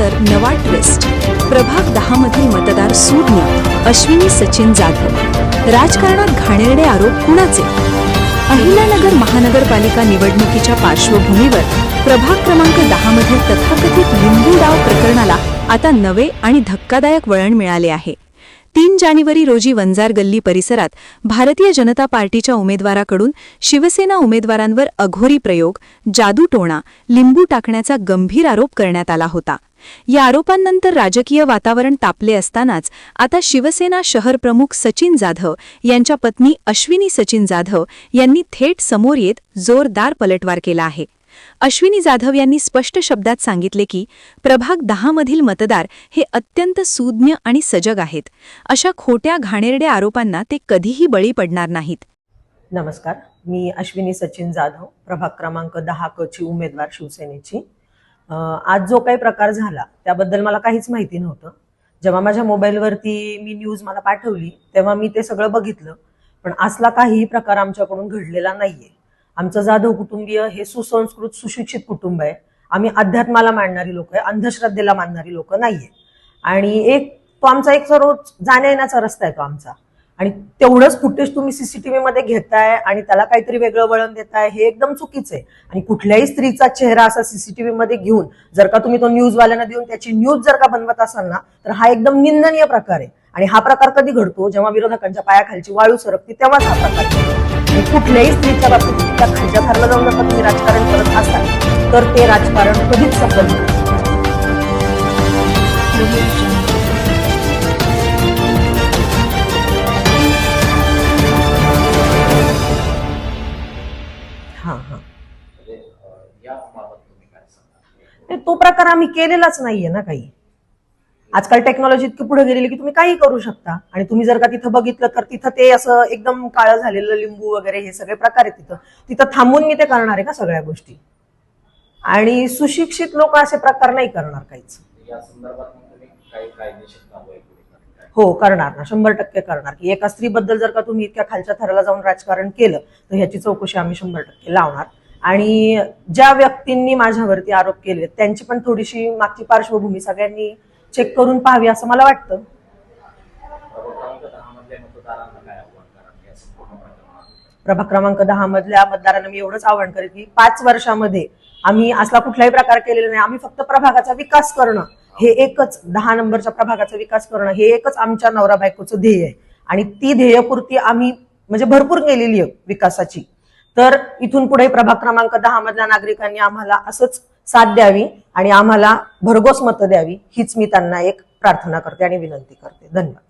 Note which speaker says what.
Speaker 1: त्यानंतर नवा ट्विस्ट. प्रभाग 10 मधील मतदार सूज्ञ अश्विनी सचिन जाधव. राजकारणात घाणेरडे आरोप कुणाचे? अहिल्यानगर महानगरपालिका निवडणुकीच्या पार्श्वभूमीवर प्रभाग क्रमांक 10 मधील तथाकथित लिंबू डाव प्रकरणाला आता नवे आणि धक्कादायक वळण मिळाले आहे. 3 जानेवारी रोजी वंजार गल्ली परिसरात भारतीय जनता पार्टीच्या उमेदवाराकडून शिवसेना उमेदवारांवर अघोरी प्रयोग, जादूटोणा, लिंबू टाकण्याचा गंभीर आरोप करण्यात आला होता. या आरोपांनंतर राजकीय वातावरण तापले असतानाच आता शिवसेना शहर प्रमुख सचिन जाधव यांच्या पत्नी अश्विनी सचिन जाधव यांनी थेट समोर येत जोरदार पलटवार केला आहे. अश्विनी जाधव यांनी स्पष्ट शब्दात सांगितले की प्रभाग 10 मधील मतदार हे अत्यंत सूज्ञ आणि सजग आहेत. अशा खोट्या घाणेरड्या आरोपांना ते कधीही बळी पडणार नाहीत.
Speaker 2: नमस्कार, मी अश्विनी सचिन जाधव, प्रभाग क्रमांक 10 क ची उमेदवार शिवसेनेची. आज जो काही प्रकार झाला त्याबद्दल मला काहीच माहिती नव्हतं. जेव्हा माझ्या मोबाईलवरती मी न्यूज मला पाठवली तेव्हा मी ते सगळं बघितलं, पण असला काहीही प्रकार आमच्याकडून घडलेला नाहीये. आमचं जाधव कुटुंबीय हे सुसंस्कृत सुशिक्षित कुटुंब आहे. आम्ही अध्यात्माला मानणारी लोक आहे, अंधश्रद्धेला मानणारी लोक नाहीये. आणि तो आमचा एक रोज जाण्या येण्याचा रस्ता आहे तो आमचा. आणि तेवढंच फुटेज तुम्ही सीसीटीव्ही मध्ये घेताय आणि त्याला काहीतरी वेगळं वळण देताय, हे एकदम चुकीचं आहे. आणि कुठल्याही स्त्रीचा चेहरा असा सीसीटीव्ही मध्ये घेऊन जर का तुम्ही तो न्यूजवाल्यांना देऊन त्याची न्यूज जर का बनवत असाल ना, तर हा एकदम निंदनीय प्रकार आहे. आणि हा प्रकार कधी घडतो? जेव्हा विरोधकांच्या पायाखालची वाळू सरकते तेव्हाच हा प्रकार घडतो. आणि कुठल्याही स्त्रीच्या बाबतीत त्या खालच्या थरला जाऊन जर तुम्ही राजकारण करत असाल तर ते राजकारण कधीच सफल नाही. तो प्रकार आम्ही केलेलाच नाहीये ना काही. आजकाल टेक्नॉलॉजी इतकी पुढे गेलेली की तुम्ही काही करू शकता. आणि तुम्ही जर का तिथं बघितलं तर तिथं ते असं एकदम काळं झालेलं लिंबू वगैरे हे सगळे प्रकार आहेत. तिथं थांबून मी ते करणार आहे का सगळ्या गोष्टी? आणि सुशिक्षित लोक असे प्रकार नाही करणार काहीच. हो, करणार ना, 100% करणार. की एका स्त्रीबद्दल जर का तुम्ही इतक्या खालच्या थराला जाऊन राजकारण केलं तर ह्याची चौकशी आम्ही 100% लावणार. आणि ज्या व्यक्तींनी माझ्यावरती आरोप केले त्यांची पण थोडीशी मागची पार्श्वभूमी सगळ्यांनी चेक करून पाहावी असं मला वाटतं. प्रभाग क्रमांक 10 मधल्या मतदारांना मी एवढंच आवाहन करेन की 5 वर्षामध्ये आम्ही असला कुठलाही प्रकार केलेला नाही. आम्ही फक्त प्रभागाचा विकास करणं हे एकच, 10 नंबरच्या प्रभागाचा विकास करणं हे एकच आमच्या नवरा बायकोचं ध्येय आहे. आणि ती ध्येयपूर्ती आम्ही म्हणजे भरपूर केलेली आहे विकासाची. तर इथून पुढे प्रभाग क्रमांक 10 मधल्या नागरिकांनी आम्हाला असंच साथ द्यावी आणि आम्हाला भरघोस मतं द्यावी हीच मी त्यांना एक प्रार्थना करते आणि विनंती करते. धन्यवाद.